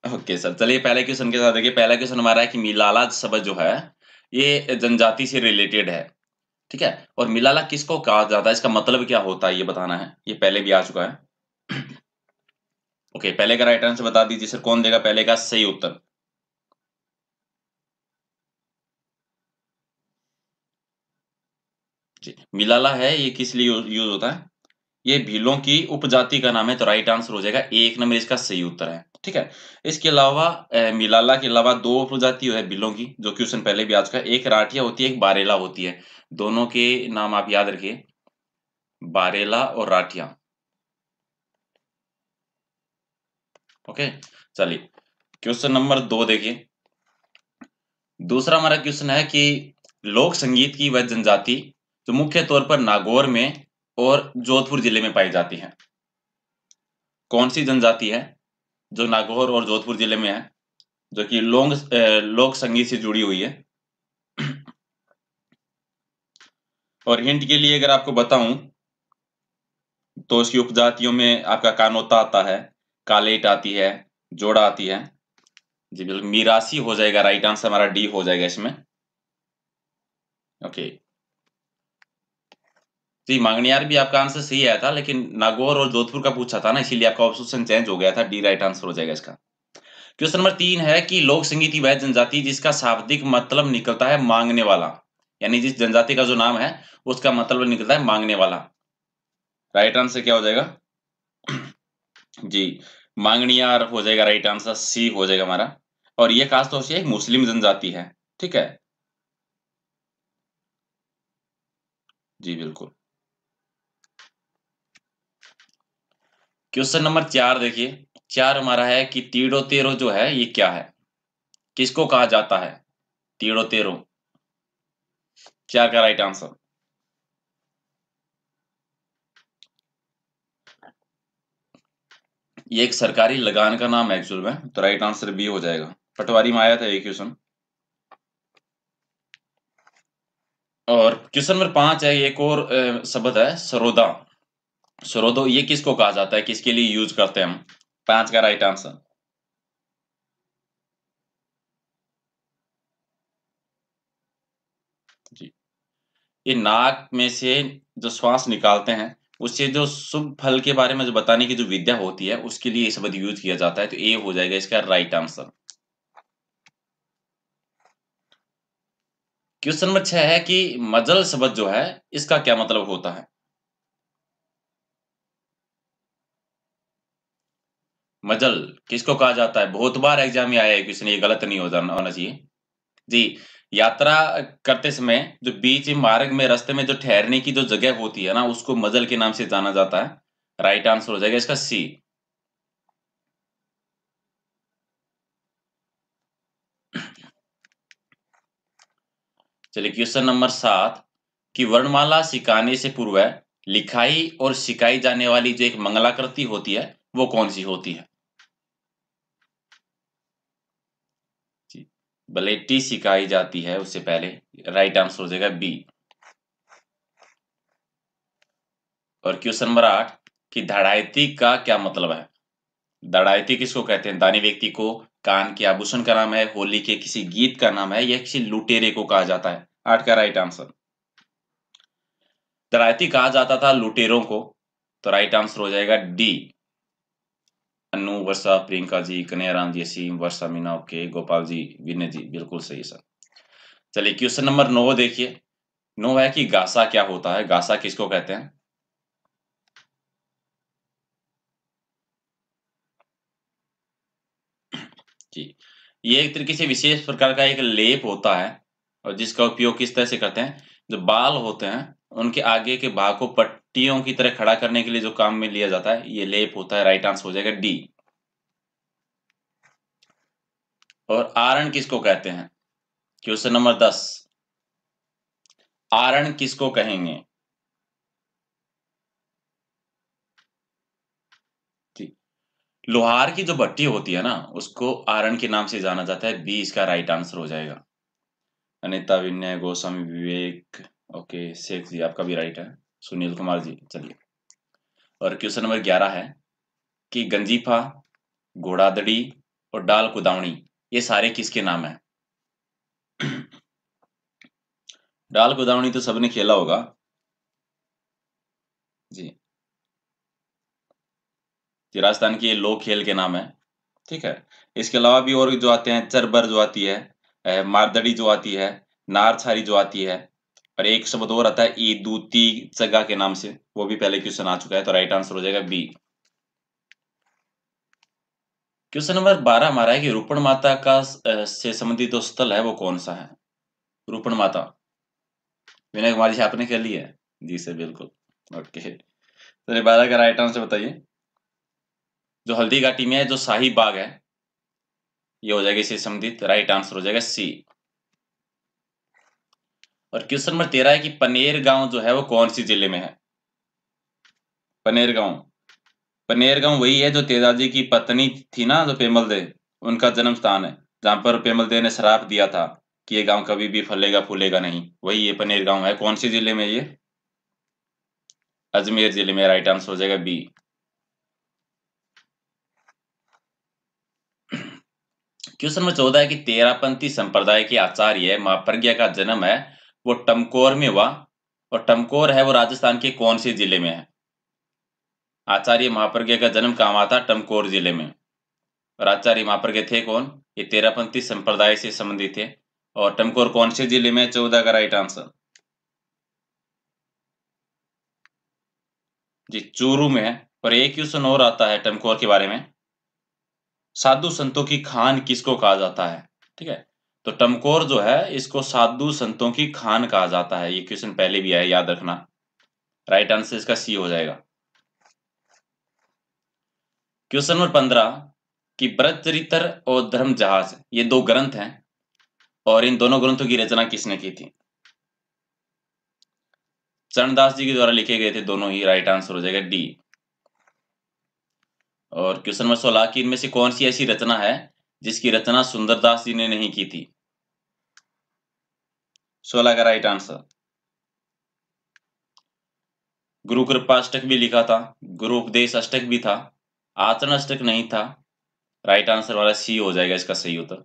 Okay sir, चलिए पहले question के साथ देखिए, पहला क्वेश्चन हमारा है कि मिलाला शब्द जो है, ये जनजाति से रिलेटेड है, ठीक है? और मिलाला किसको कहा जाता है, इसका मतलब क्या होता है, ये बताना है। ये पहले भी आ चुका है। ओके, पहले का राइट आंसर बता दीजिए सर, कौन देगा पहले का सही उत्तर? जी, मिलाला है, ये किस लिए यूज़ होता है? ये भीलों की उपजाति का नाम है, तो राइट आंसर हो जाएगा 1 नंबर इसका सही उत्तर है, ठीक है? इसके अलावा मिलाला के अलावा 2 उपजाति है भीलों की, जो क्वेश्चन पहले भी आ चुका है, एक राठिया होती है, एक बारेला होती है। दोनों के नाम आप याद रखिए, बारेला और राठिया। ओके, चलिए क्वेश्चन नंबर 2 देखिए। दूसरा हमारा क्वेश्चन है कि लोक संगीत की वह जनजाति जो मुख्य तौर पर नागौर में और जोधपुर जिले में पाई जाती है। कौन सी जनजाति है जो नागौर और जोधपुर जिले में है, जो कि लोक संगीत से जुड़ी हुई है? और हिंट के लिए अगर आपको बताऊं, तो उसकी उपजातियों में आपका कानोता आता है, कालेट आती है, जोड़ा आती है। जी बिल्कुल, मीरासी हो जाएगा, राइट आंसर हमारा डी हो जाएगा इसमें। ओके, जी मांगनियार भी आपका आंसर सही आया था, लेकिन नागौर और जोधपुर का पूछा था ना, इसीलिए आपका ऑप्शन चेंज हो गया था। डी राइट आंसर हो जाएगा इसका। क्वेश्चन नंबर 3 है कि लोक संगीत की वह जनजाति जिसका शाब्दिक मतलब निकलता है मांगने वाला, यानी जिस जनजाति का जो नाम है उसका मतलब निकलता है मांगने वाला। राइट आंसर क्या हो जाएगा? जी, मांगनियार हो जाएगा, राइट आंसर सी हो जाएगा हमारा। और ये खासतौर से एक मुस्लिम जनजाति है, ठीक है? जी बिल्कुल। क्वेश्चन नंबर 4 देखिए। 4 हमारा है कि तीड़ो तेरो जो है ये क्या है? किसको कहा जाता है? तीड़ो तेरो, 4 का राइट आंसर। ये एक सरकारी लगान का नाम है एक्चुअल में, तो राइट आंसर बी हो जाएगा। पटवारी में आया था ये क्वेश्चन। और क्वेश्चन नंबर 5 है, एक और शब्द है सरोदा। सरोदो ये किसको कहा जाता है, किसके लिए यूज करते हैं हम? 5 का राइट आंसर। जी, ये नाक में से जो श्वास निकालते हैं, उससे जो शुभ फल के बारे में जो बताने की जो विद्या होती है, उसके लिए ये शब्द यूज किया जाता है, तो ए हो जाएगा इसका राइट आंसर। क्वेश्चन नंबर 6 है कि मजल शब्द जो है इसका क्या मतलब होता है? मजल किसको कहा जाता है? बहुत बार एग्जाम में आया है क्वेश्चन, ये गलत नहीं हो जाना होना चाहिए। जी, यात्रा करते समय जो बीच मार्ग में रास्ते में जो ठहरने की जो जगह होती है ना, उसको मजल के नाम से जाना जाता है। राइट आंसर हो जाएगा इसका सी। चलिए क्वेश्चन नंबर 7 कि वर्णमाला सिखाने से पूर्व लिखाई और सिखाई जाने वाली जो एक मंगलाकृति होती है, वो कौन सी होती है? जी, बलेटी सिखाई जाती है उससे पहले, राइट आंसर हो जाएगा बी। और क्वेश्चन नंबर 8 कि धड़ायती का क्या मतलब है? धड़ायती किसको कहते हैं? दानी व्यक्ति को, कान के आभूषण का नाम है, होली के किसी गीत का नाम है, या किसी लुटेरे को कहा जाता है? 8 का राइट आंसर। धड़ायती कहा जाता था लुटेरों को, तो राइट आंसर हो जाएगा डी। अनु, वर्षा, प्रियंका जी, कन्हैयाराम जी, असीम, वर्षा, मीना, ओके, गोपाल जी, विनय जी, बिल्कुल सही सर। चलिए क्वेश्चन नंबर 9 देखिए। 9 है कि गासा क्या होता है? गासा किसको कहते हैं? जी, ये एक तरीके से विशेष प्रकार का एक लेप होता है, और जिसका उपयोग किस तरह से करते हैं, जो बाल होते हैं उनके आगे के भाग को पट्टियों की तरह खड़ा करने के लिए जो काम में लिया जाता है, ये लेप होता है। राइट आंसर हो जाएगा डी। और आरण किसको कहते हैं? क्वेश्चन नंबर 10, आरण किसको कहेंगे? जी, लोहार की जो भट्टी होती है ना, उसको आरण के नाम से जाना जाता है। बी इसका राइट आंसर हो जाएगा। अनिता, विनय, गोस्वामी, विवेक, ओके, शेख जी आपका भी राइट है। सुनील कुमार जी, चलिए। और क्वेश्चन नंबर 11 है कि गंजीफा, घोड़ादड़ी और डाल कुदावनी, ये सारे किसके नाम है? डाल कुदावनी तो सबने खेला होगा जी। राजस्थान के ये लोक खेल के नाम है, ठीक है। इसके अलावा भी और जो आते हैं, चरबर जो आती है, मारदड़ी जो आती है, नारछारी जो आती है, और एक शब्द और आता है ईदूती चगा के नाम से, वो भी पहले क्वेश्चन आ चुका है, तो राइट आंसर हो जाएगा बी। क्वेश्चन नंबर 12 हमारा है कि रूपण माता का से संबंधित जो स्थल है वो कौन सा है? रूपण माता, विनय कुमार जी आपने कर लिया है? जी सर बिल्कुल, ओके। तो 12 का राइट आंसर बताइए। जो हल्दी घाटी में है, जो शाही बाग है, ये हो जाएगा इससे संबंधित, राइट आंसर हो जाएगा सी। और क्वेश्चन नंबर 13 है कि पनेर गांव जो है वो कौन सी जिले में है? पनेर गांव, पनेर गांव वही है जो तेजाजी की पत्नी थी ना, जो पेमल दे, उनका जन्म स्थान है, जहां पर पेमल दे ने श्राप दिया था कि ये गांव कभी भी फलेगा फूलेगा नहीं, वही ये पनेर गांव है। कौन सी जिले में ये? अजमेर जिले में, राइट आंसर हो जाएगा बी। क्वेश्चन नंबर 14 है कि तेरापंथी संप्रदाय के आचार्य महाप्रज्ञा का जन्म है वो टमकोर में हुआ, और टमकोर है वो राजस्थान के कौन से जिले में है? आचार्य महाप्रज्ञा का जन्म कहाँ हुआ था? टमकोर जिले में। और आचार्य महाप्रज्ञा थे कौन? ये तेरापंथी संप्रदाय से संबंधित थे। और टमकोर कौन से जिले में? 14 का राइट आंसर जी, चूरू में है। और एक क्वेश्चन और आता है टमकोर के बारे में, साधु संतों की खान किसको कहा जाता है? ठीक है, तो टमकोर जो है इसको साधु संतों की खान कहा जाता है, ये क्वेश्चन पहले भी आया, याद रखना। राइट आंसर इसका सी हो जाएगा। क्वेश्चन नंबर 15 कि ब्रजचरित्र और धर्म जहाज, ये दो ग्रंथ हैं, और इन दोनों ग्रंथों की रचना किसने की थी? चरणदास जी के द्वारा लिखे गए थे दोनों ही, राइट आंसर हो जाएगा डी। और क्वेश्चन नंबर 16 की इनमें से कौन सी ऐसी रचना है जिसकी रचना सुंदरदास जी ने नहीं की थी? 16 का राइट आंसर, गुरु कृपा अष्टक भी लिखा था, गुरु उपदेश अष्टक भी था, आचरण अष्टक नहीं था। राइट आंसर वाला सी हो जाएगा इसका सही उत्तर।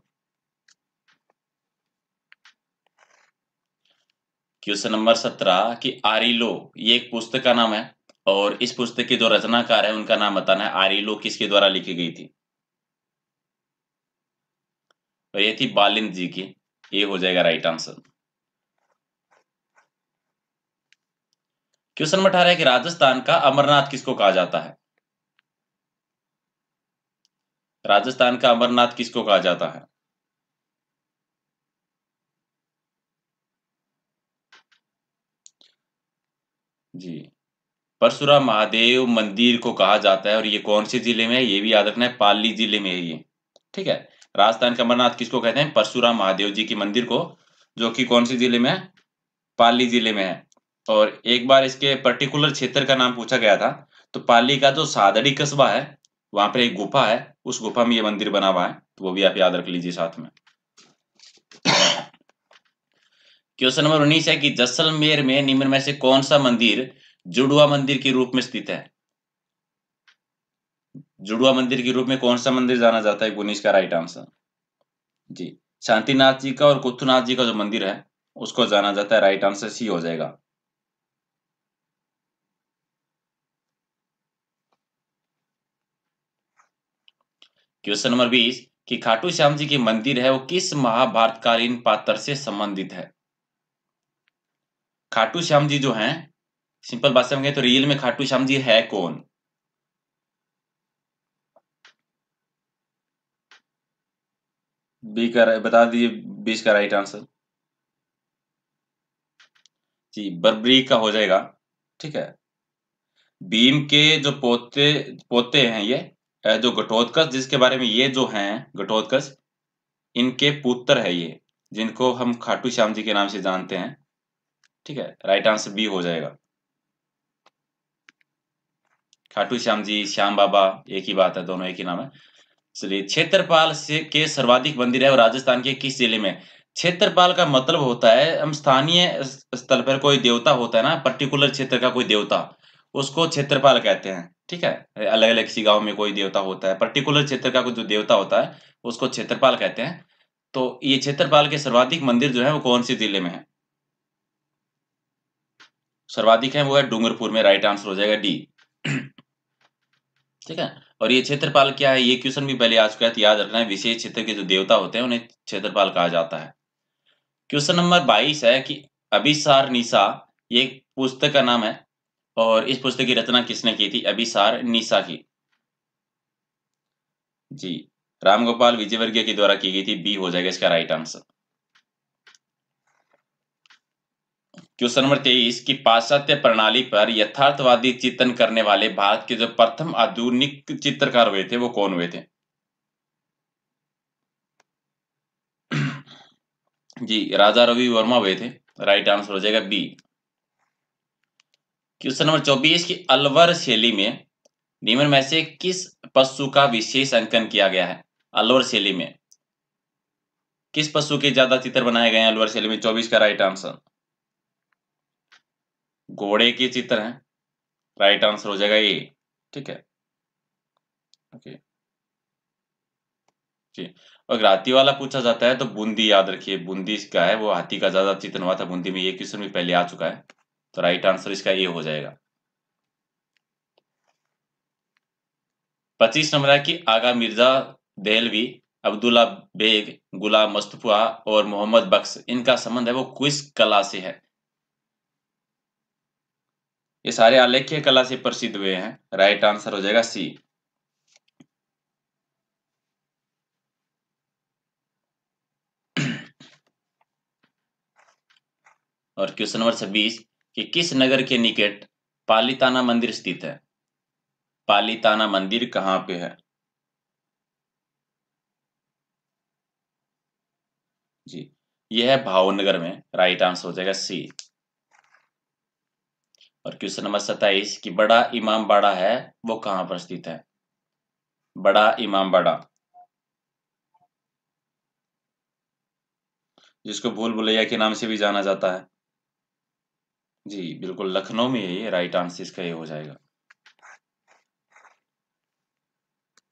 क्वेश्चन नंबर 17 कि आरिलो, ये एक पुस्तक का नाम है, और इस पुस्तक के जो रचनाकार है उनका नाम बताना है। आरिलो किसके द्वारा लिखी गई थी? और ये थी बालिंद जी की, ये हो जाएगा राइट आंसर। क्वेश्चन नंबर 18 है कि राजस्थान का अमरनाथ किसको कहा जाता है? राजस्थान का अमरनाथ किसको कहा जाता है? जी, परशुराम महादेव मंदिर को कहा जाता है, और ये कौन से जिले में है? ये भी याद रखना है, पाली जिले में है ये, ठीक है। राजस्थान का अमरनाथ किसको कहते हैं? परशुराम महादेव जी की मंदिर को, जो कि कौन सी जिले में है? पाली जिले में है। और एक बार इसके पर्टिकुलर क्षेत्र का नाम पूछा गया था, तो पाली का जो सादड़ी कस्बा है, वहां पर एक गुफा है, उस गुफा में ये मंदिर बना हुआ है, तो वो भी आप याद रख लीजिए साथ में। क्वेश्चन नंबर 19 है कि जैसलमेर में निम्न में से कौन सा मंदिर जुड़वा मंदिर के रूप में स्थित है? जुड़वा मंदिर के रूप में कौन सा मंदिर जाना जाता है? 19 का राइट आंसर जी, शांतिनाथ जी का और कुत्थुनाथ जी का जो मंदिर है उसको जाना जाता है, राइट आंसर सी हो जाएगा। क्वेश्चन नंबर 20 कि खाटू श्याम जी के मंदिर है वो किस महाभारतकालीन पात्र से संबंधित है? खाटू श्याम जी जो हैं, सिंपल भाषा में कहें तो रियल में खाटू श्याम जी है कौन? बी का बता दीजिए, 20 का राइट आंसर जी, बर्बरी का हो जाएगा, ठीक है। भीम के जो पोते पोते हैं ये, जो घटोत्कच जिसके बारे में ये जो हैं घटोत्कच, इनके पुत्र है ये, जिनको हम खाटू श्याम जी के नाम से जानते हैं, ठीक है। राइट आंसर बी हो जाएगा। खाटू श्याम जी, श्याम बाबा एक ही बात है, दोनों एक ही नाम है। चलिए, क्षेत्रपाल से के सर्वाधिक मंदिर है और राजस्थान के किस जिले में? क्षेत्रपाल का मतलब होता है हम स्थानीय स्थल पर कोई देवता होता है ना, पर्टिकुलर क्षेत्र का कोई देवता, उसको क्षेत्रपाल कहते हैं। ठीक है, अलग अलग किसी गांव में कोई देवता होता है, पर्टिकुलर क्षेत्र का कोई जो देवता होता है उसको क्षेत्रपाल कहते हैं। तो ये क्षेत्रपाल के सर्वाधिक मंदिर जो है वो कौन से जिले में है? सर्वाधिक है वो है डूंगरपुर में, राइट आंसर हो जाएगा डी। ठीक है, और ये क्षेत्रपाल क्या है, ये क्वेश्चन भी पहले आ चुका है, तो याद रखना है विशेष क्षेत्र के जो देवता होते हैं उन्हें क्षेत्रपाल कहा जाता है। क्वेश्चन नंबर 22 है कि अभिसार निशा, ये एक पुस्तक का नाम है और इस पुस्तक की रचना किसने की थी? अभिसार निशा की। जी, रामगोपाल विजयवर्गीय के द्वारा की गई थी, बी हो जाएगा इसका राइट आंसर। क्वेश्चन नंबर 23 की पाश्चात्य प्रणाली पर यथार्थवादी चिंतन करने वाले भारत के जो प्रथम आधुनिक चित्रकार हुए थे वो कौन हुए थे? जी, राजा रवि वर्मा हुए थे, राइट आंसर हो जाएगा बी। क्वेश्चन नंबर 24 की अलवर शैली में निम्न में से किस पशु का विशेष अंकन किया गया है? अलवर शैली में किस पशु के ज्यादा चित्र बनाए गए हैं अलवर शैली में? 24 का राइट आंसर घोड़े के चित्र हैं, राइट आंसर हो जाएगा ए। ठीक है, ओके जी। अगर हाथी वाला पूछा जाता है तो बूंदी याद रखिए, बूंदी का है वो, हाथी का ज्यादा चित्रण हुआ था बूंदी में, ये क्वेश्चन भी पहले आ चुका है, तो राइट आंसर इसका ए हो जाएगा। 25 नंबर है कि आगा मिर्जा देहलवी, अब्दुल्ला बेग, गुलाम मुस्तफा और मोहम्मद बख्श, इनका संबंध है वो किस कला से है? ये सारे आलेख्य कला से प्रसिद्ध हुए हैं, राइट आंसर हो जाएगा सी। और क्वेश्चन नंबर 26 कि किस नगर के निकट पालीताना मंदिर स्थित है? पालीताना मंदिर कहाँ पे है? जी, यह है भावनगर में, राइट आंसर हो जाएगा सी। और क्वेश्चन नंबर 27 कि बड़ा इमाम बाड़ा है वो कहाँ पर स्थित है? बड़ा इमाम बाड़ा, जिसको भूल भुलैया के नाम से भी जाना जाता है। जी बिल्कुल, लखनऊ में है ये, राइट आंसर इसका ये हो जाएगा।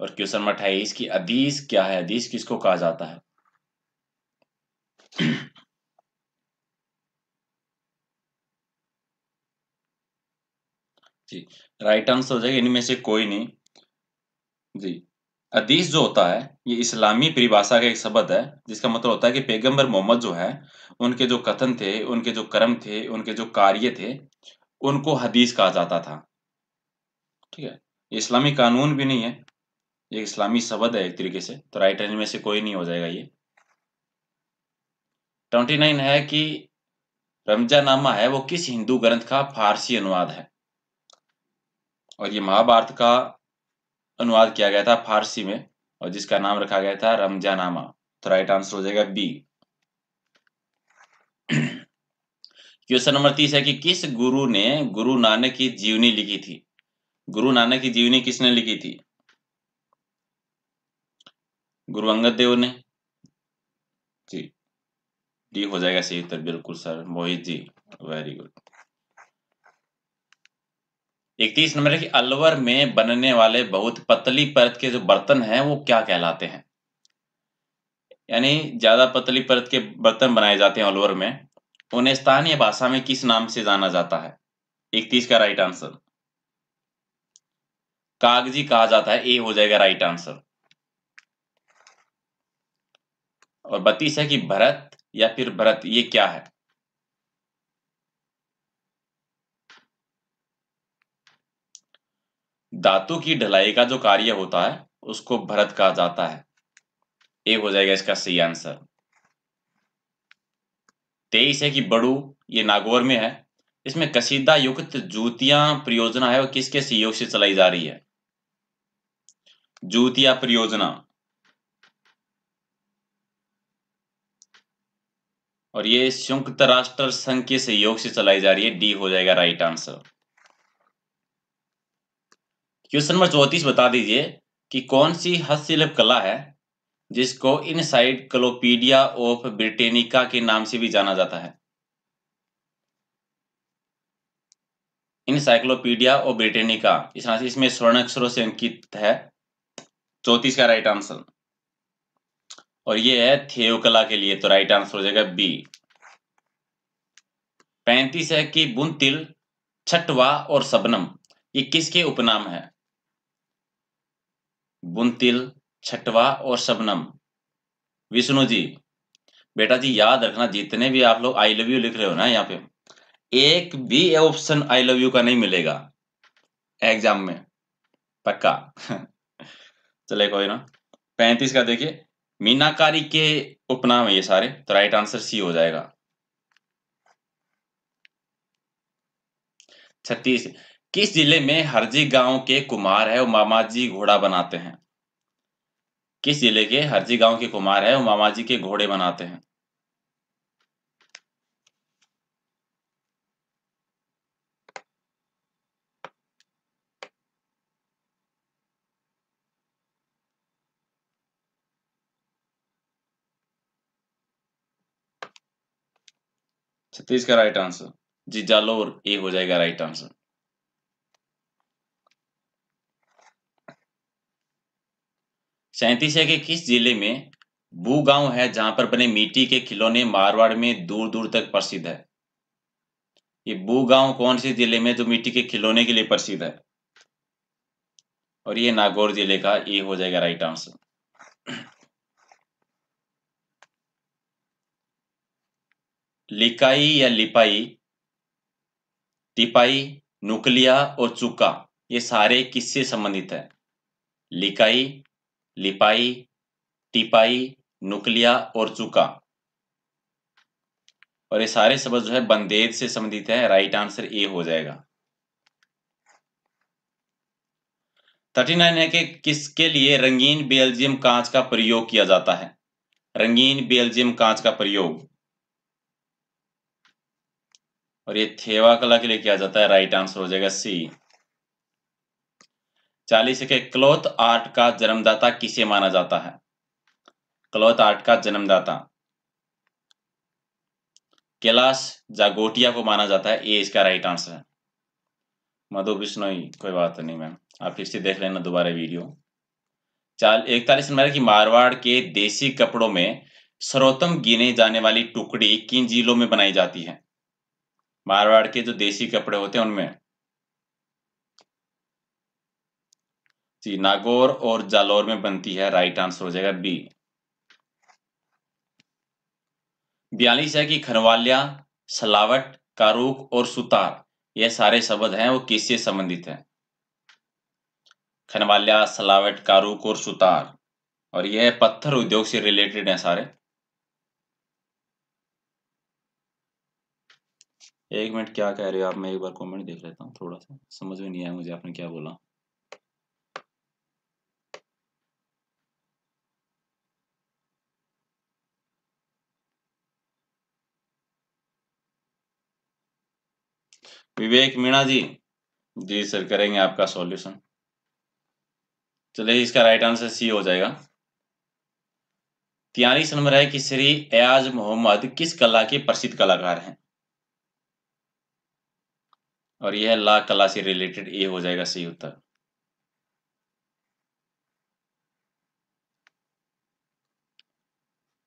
और क्वेश्चन नंबर 28 की हदीस क्या है? हदीस किसको कहा जाता है? जी, राइट आंसर हो जाएगा इनमें से कोई नहीं। जी, हदीस जो होता है ये इस्लामी परिभाषा का एक शब्द है, जिसका मतलब होता है कि पैगंबर मोहम्मद जो है उनके जो कथन थे, उनके जो कर्म थे, उनके जो कार्य थे, उनको हदीस कहा जाता था। ठीक है, ये इस्लामी कानून भी नहीं है, ये इस्लामी शब्द है एक तरीके से, तो राइट आंसर में से कोई नहीं हो जाएगा ये। 29 है कि रमजानामा है वो किस हिंदू ग्रंथ का फारसी अनुवाद है? और ये महाभारत का अनुवाद किया गया था फारसी में, और जिसका नाम रखा गया था रमजानामा, तो राइट आंसर हो जाएगा बी। क्वेश्चन नंबर 30 है कि किस गुरु ने गुरु नानक की जीवनी लिखी थी? गुरु नानक की जीवनी किसने लिखी थी? गुरु अंगद देव ने। जी, डी हो जाएगा सही उत्तर, बिल्कुल sir, Mohit ji, very good. 31 number है कि अलवर में बनने वाले बहुत पतली परत के जो बर्तन हैं वो क्या कहलाते हैं? यानी ज्यादा पतली परत के बर्तन बनाए जाते हैं अलवर में, उन्हें स्थानीय भाषा में किस नाम से जाना जाता है? 31 का राइट आंसर कागजी कहा जाता है, ए हो जाएगा राइट आंसर। और 32 है कि भरत या फिर भरत, ये क्या है? धातु की ढलाई का जो कार्य होता है उसको भरत कहा जाता है, ए हो जाएगा इसका सही आंसर। 23 है कि बड़ू, ये नागौर में है, इसमें कसीदा युक्त जूतियां परियोजना है वो किसके सहयोग से चलाई जा रही है? जूतिया परियोजना, और ये संयुक्त राष्ट्र संघ के सहयोग से चलाई जा रही है, डी हो जाएगा राइट आंसर। क्वेश्चन नंबर 34 बता दीजिए कि कौन सी हस्तशिल्प कला है जिसको इनसाइक्लोपीडिया ऑफ ब्रिटेनिका के नाम से भी जाना जाता है? इनसाइक्लोपीडिया और ब्रिटेनिका, इस तरह से इसमें स्वर्ण अक्षरों से अंकित है 34 का राइट आंसर। और ये है थियोकला के लिए, तो राइट आंसर हो जाएगा बी। 35 है कि बुनतिल, छठवा और शबनम ये किसके उपनाम है? बुनतिल, छठवा और शबनम। विष्णु जी, बेटा जी याद रखना, जितने भी आप लोग आई लव यू लिख रहे हो ना यहाँ पे, एक भी ऑप्शन आई लव यू का नहीं मिलेगा एग्जाम में, पक्का। चले कोई ना। 35 का देखिए, मीनाकारी के उपनाम है ये सारे, तो राइट आंसर सी हो जाएगा। 36, किस जिले में हरजी गांव के कुमार है और मामाजी घोड़ा बनाते हैं? किस जिले के हरजी गांव के कुमार है और मामाजी के घोड़े बनाते हैं? छत्तीस का राइट आंसर जी, जालोर ए हो जाएगा राइट आंसर। 37 है कि किस जिले में बू गांव है जहां पर बने मिट्टी के खिलौने मारवाड़ में दूर दूर तक प्रसिद्ध है? ये बू गांव कौन से जिले में जो मिट्टी के खिलौने के लिए प्रसिद्ध है? और ये नागौर जिले का, ये हो जाएगा राइट आंसर। लिकाई या लिपाई, टिपाई, नुकलिया और चुका, ये सारे किससे संबंधित है? लिकाई, लिपाई, टिपाई, नुकलिया और चुका। और ये सारे शब्द जो है बंदेज से संबंधित है, राइट आंसर ए हो जाएगा। 39 है कि किसके लिए रंगीन बेल्जियम कांच का प्रयोग किया जाता है? रंगीन बेल्जियम कांच का प्रयोग, और ये थेवा कला के लिए किया जाता है, राइट आंसर हो जाएगा सी। 40 के क्लॉथ आर्ट का जन्मदाता किसे माना जाता है? क्लॉथ आर्ट का जन्मदाता कैलाश जागोटिया को माना जाता है, ये इसका राइट आंसर है। मधु बिश्नोई, कोई बात नहीं मैम, आप फिर से देख लेना दोबारा वीडियो। 41 नंबर की मारवाड़ के देसी कपड़ों में सर्वोत्तम गिने जाने वाली टुकड़ी किन जिलों में बनाई जाती है? मारवाड़ के जो देसी कपड़े होते हैं उनमें जी, नागौर और जालौर में बनती है, राइट आंसर हो जाएगा बी। 42 है कि खरवालिया, सलावट, कारूक और सुतार, ये सारे शब्द हैं वो किससे संबंधित है? खनवालिया, सलावट, कारूक और सुतार, और यह पत्थर उद्योग से रिलेटेड है सारे। एक मिनट, क्या कह रहे हो आप? मैं एक बार कमेंट देख लेता हूँ, थोड़ा सा समझ में नहीं आया मुझे आपने क्या बोला। विवेक मीणा जी, जी सर करेंगे आपका सॉल्यूशन। चलिए इसका राइट आंसर सी हो जाएगा। 43 नंबर है कि श्री एयाज मोहम्मद किस कला के प्रसिद्ध कलाकार हैं? और यह ला कला से रिलेटेड, ए हो जाएगा सही उत्तर।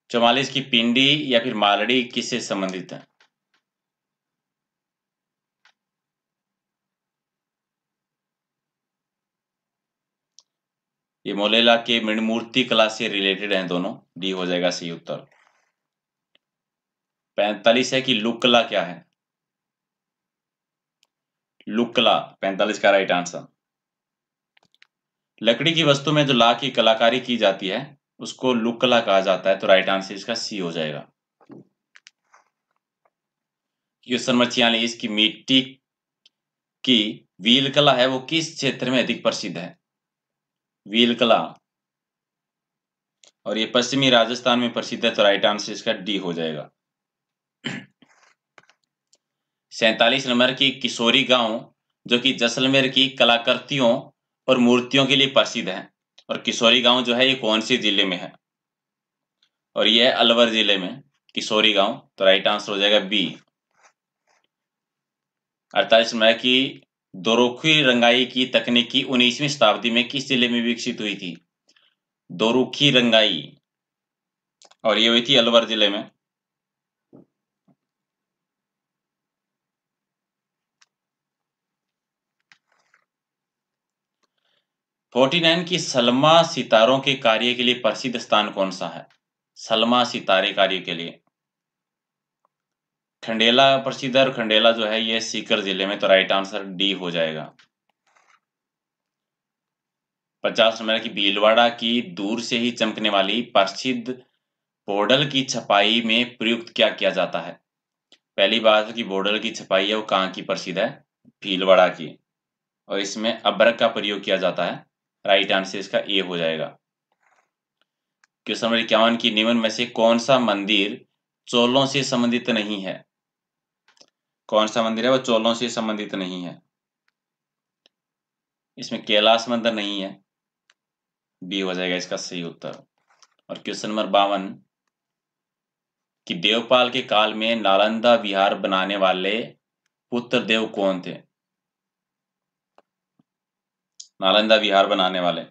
44 की पिंडी या फिर मालड़ी किससे संबंधित है? ये मोलेला के मणिमूर्ति कला से रिलेटेड हैं दोनों, डी हो जाएगा सही उत्तर। 45 है कि लुकला क्या है? लुकला 45 का राइट आंसर। लकड़ी की वस्तु में जो ला की कलाकारी की जाती है उसको लुकला कहा जाता है, तो राइट आंसर इसका सी हो जाएगा। क्वेश्चन नंबर 46 की मिट्टी की व्हील कला है वो किस क्षेत्र में अधिक प्रसिद्ध है? व्हील कला, और ये पश्चिमी राजस्थान में प्रसिद्ध है, तो राइट आंसर इसका डी हो जाएगा। 47 नंबर की किशोरी गांव जो कि जैसलमेर की कलाकृतियों और मूर्तियों के लिए प्रसिद्ध है, और किशोरी गांव जो है ये कौन से जिले में है? और ये है अलवर जिले में किशोरी गांव, तो राइट आंसर हो जाएगा बी। 48 नंबर की दोरुखी रंगाई की तकनीकी 19वीं शताब्दी में किस जिले में विकसित हुई थी? दोरुखी रंगाई, और ये हुई थी अलवर जिले में। फोर्टी नाइन की सलमा सितारों के कार्य के लिए प्रसिद्ध स्थान कौन सा है? सलमा सितारे कार्य के लिए खंडेला प्रसिद्ध है, और खंडेला जो है ये सीकर जिले में, तो राइट आंसर डी हो जाएगा। 50 नंबर की भीलवाड़ा की दूर से ही चमकने वाली प्रसिद्ध बॉर्डर की छपाई में प्रयुक्त क्या किया जाता है? पहली बात कि बॉर्डर की छपाई है वो कहाँ की प्रसिद्ध है? भीलवाड़ा की, और इसमें अभ्रक का प्रयोग किया जाता है। राइट आंसर इसका ए हो जाएगा। क्वेश्चन नंबर 51 की निम्न में से कौन सा मंदिर चोलों से संबंधित नहीं है? कौन सा मंदिर है वो चोलों से संबंधित नहीं है? इसमें कैलाश मंदिर नहीं है, बी हो जाएगा इसका सही उत्तर। और क्वेश्चन नंबर 52 कि देवपाल के काल में नालंदा विहार बनाने वाले पुत्र देव कौन थे? नालंदा विहार बनाने वाले,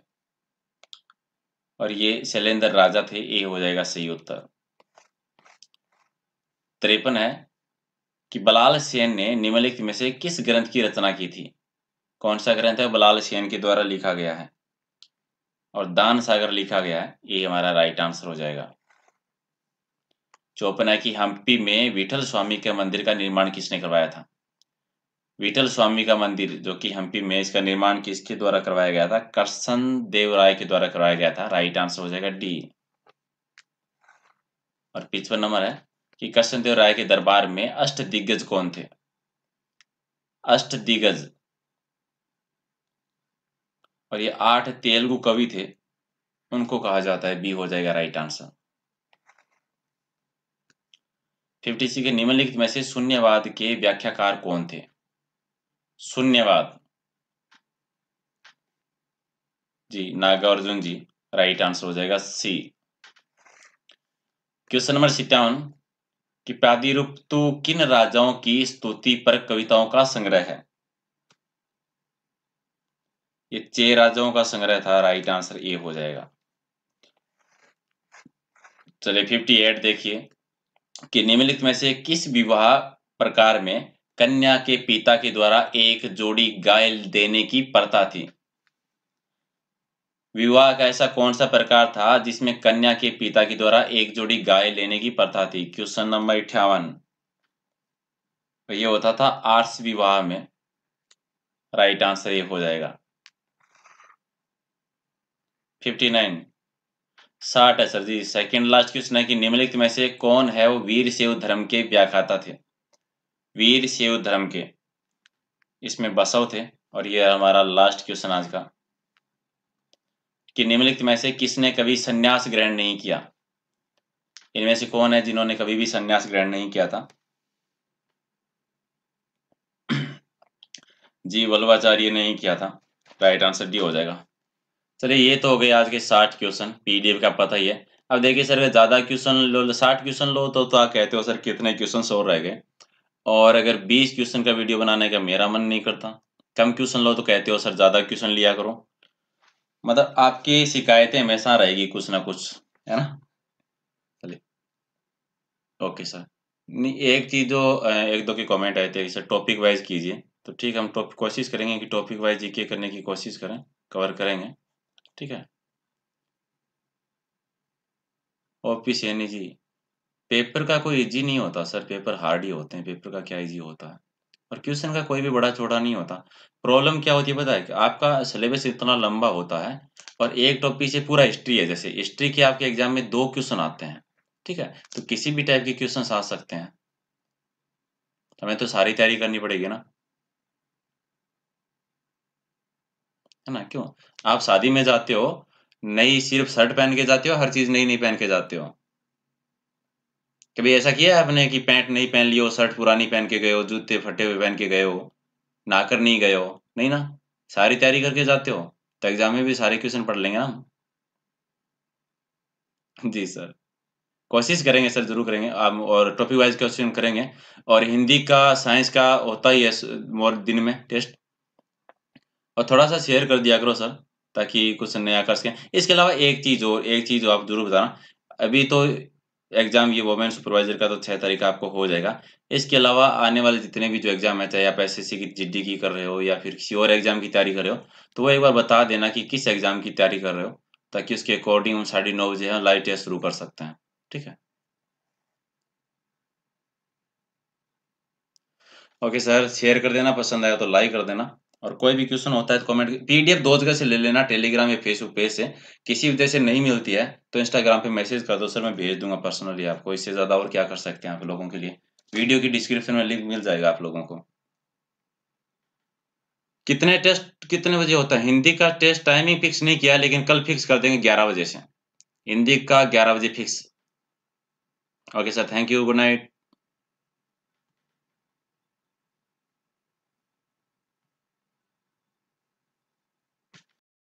और ये शैलेंद्र राजा थे, ए हो जाएगा सही उत्तर। 53 है कि बलाल सेन ने निम्नलिखित में से किस ग्रंथ की रचना की थी? कौन सा ग्रंथ है बलाल सेन के द्वारा लिखा गया है? और दान सागर लिखा गया है, ये हमारा राइट आंसर हो जाएगा। 54 है कि हम्पी में विठल स्वामी के मंदिर का निर्माण किसने करवाया था? विठल स्वामी का मंदिर जो कि हम्पी में, इसका निर्माण किसके द्वारा करवाया गया था? कृष्ण देव राय के द्वारा करवाया गया था। राइट आंसर हो जाएगा डी। और 55 नंबर है कि कृष्ण देव राय के दरबार में अष्ट दिग्गज कौन थे? अष्ट दिग्गज, और ये 8 तेलुगु कवि थे, उनको कहा जाता है, बी हो जाएगा राइट आंसर। 56 के निम्नलिखित में से शून्यवाद के व्याख्याकार कौन थे? शून्यवाद, जी नागार्जुन जी। राइट आंसर हो जाएगा सी। क्वेश्चन नंबर 57 कि प्रादिरूपतु किन राजाओं की स्तुति पर कविताओं का संग्रह है? ये 6 राजाओं का संग्रह था। राइट आंसर ए हो जाएगा। चलिए 58 देखिए कि निम्नलिखित में से किस विवाह प्रकार में कन्या के पिता के द्वारा एक जोड़ी गाय देने की प्रथा थी? विवाह का ऐसा कौन सा प्रकार था जिसमें कन्या के पिता के द्वारा एक जोड़ी गाय लेने की प्रथा थी? क्वेश्चन नंबर 58, तो ये होता था आर्ष विवाह में। राइट आंसर ये हो जाएगा। 59 60 है सर जी। सेकंड लास्ट क्वेश्चन है कि निम्नलिखित में से कौन है वो वीर शैव धर्म के व्याख्याता थे? वीर शैव धर्म के, इसमें बसव थे। और ये हमारा लास्ट क्वेश्चन आज का कि निम्नलिखित में से किसने कभी संन्यास ग्रहण नहीं किया? इनमें से कौन है जिन्होंने कभी भी संन्यास ग्रहण नहीं किया था? जी वल्लभाचार्य ने नहीं किया था। राइट आंसर डी हो जाएगा। चलिए ये तो हो गए आज के 60 क्वेश्चन, पीडीएफ का पता ही है। अब देखिए सर अगर ज्यादा क्वेश्चन लो, 60 क्वेश्चन लो तो आप कहते हो सर कितने क्वेश्चन और रह गए, और अगर 20 क्वेश्चन का वीडियो बनाने का मेरा मन नहीं करता। कम क्वेश्चन लो तो कहते हो सर ज्यादा क्वेश्चन लिया करो। मतलब आपकी शिकायतें हमेशा रहेगी कुछ ना कुछ, है ना। चलिए ओके सर। नहीं एक चीज जो एक दो के कमेंट आए थे सर टॉपिक वाइज कीजिए, तो ठीक है हम कोशिश करेंगे कि टॉपिक वाइज जीके करने की कोशिश करें, कवर करेंगे, ठीक है। ओपी सैनी जी, पेपर का कोई इजी नहीं होता सर, पेपर हार्ड ही होते हैं, पेपर का क्या इजी होता है। और क्वेश्चन का कोई भी बड़ा छोटा नहीं होता। प्रॉब्लम क्या होती है पता है कि आपका सिलेबस इतना लंबा होता है, और एक टॉपिक से पूरा हिस्ट्री है, जैसे हिस्ट्री के आपके एग्जाम में 2 क्वेश्चन आते हैं, ठीक है, तो किसी भी टाइप के क्वेश्चन आ सकते हैं, हमें तो सारी तैयारी करनी पड़ेगी ना, है ना। क्यों आप शादी में जाते हो, नई सिर्फ शर्ट पहन के जाते हो, हर चीज नई नई पहन के जाते हो? कभी ऐसा किया है आपने कि पैंट नहीं पहन लियो, शर्ट पुरानी पहन के गए हो, जूते फटे हुए पहन के गए हो, नहाकर नहीं गए हो? नहीं ना, सारी तैयारी करके जाते हो, तो एग्जाम में भी सारे क्वेश्चन पढ़ लेंगे ना हम। जी सर, कोशिश करेंगे सर, ज़रूर करेंगे। और टॉपिक वाइज़ क्वेश्चन करेंगे, और हिंदी का, साइंस का होता ही है मोर दिन में टेस्ट, और थोड़ा-सा शेयर कर दिया करो सर, ताकि कुछ नया कर सकें। इसके अलावा एक चीज़ आप ज़रूर बताना, अभी तो एग्ज़ाम ये वुमेन सुपरवाइज़र का तो 6 तारीख को आपको हो जाएगा। इसके अलावा आने वाले जितने भी जो एग्ज़ाम है, चाहे आप एसएससी की जीडी की कर रहे हो या फिर किसी और एग्ज़ाम की तैयारी कर रहे हो, तो वो एक बार बता देना कि किस एग्ज़ाम की तैयारी कर रहे हो, ताकि उसके अकॉर्डिंग हम 9:30 बजे लाइव टेस्ट शुरू कर सकते हैं। ठीक है? ओके सर, शेयर कर देना, पसंद आया तो लाइक कर देना और कोई भी क्वेश्चन होता है तो कमेंट पीडीएफ 2 जगह से ले लेना, टेलीग्राम या फेसबुक पेज से। किसी वजह से नहीं मिलती है तो इंस्टाग्राम पे मैसेज कर दो सर, मैं भेज दूँगा पर्सनली आपको। इससे ज़्यादा और क्या कर सकते हैं आप लोगों के लिए। वीडियो की डिस्क्रिप्शन में लिंक मिल जाएगा आप लोगों को। कितने टेस्ट कितने बजे होता है? हिंदी का टेस्ट टाइमिंग फिक्स नहीं किया है, लेकिन कल फिक्स कर देंगे 11 बजे से। हिंदी का 11 बजे fix. Okay sir, thank you, good night.